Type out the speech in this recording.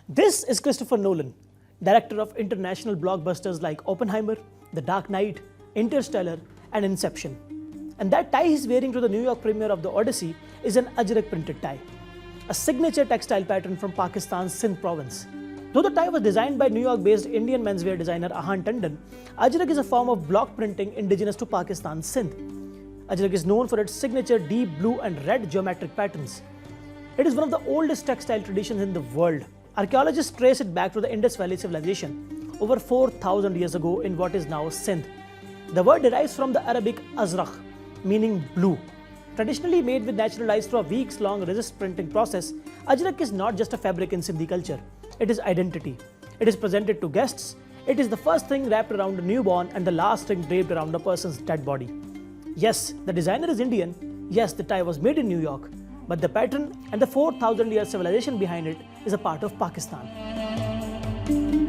This is Christopher Nolan, director of international blockbusters like Oppenheimer, The Dark Knight, Interstellar, and Inception. And that tie he's wearing to the New York premiere of the Odyssey is an ajrak printed tie, a signature textile pattern from Pakistan's Sindh province. Though the tie was designed by New York-based Indian menswear designer Aahan Tandon, ajrak is a form of block printing indigenous to Pakistan's Sindh. Ajrak is known for its signature deep blue and red geometric patterns. It is one of the oldest textile traditions in the world. Archaeologists trace it back to the Indus Valley civilization over 4,000 years ago in what is now Sindh. The word derives from the Arabic ajrak, meaning blue. Traditionally made with natural dyes through a weeks-long resist printing process, ajrak is not just a fabric in Sindhi culture. It is identity. It is presented to guests. It is the first thing wrapped around a newborn and the last thing draped around a person's dead body. Yes, the designer is Indian. Yes, the tie was made in New York. But the pattern and the 4,000-year civilization behind it is a part of Pakistan.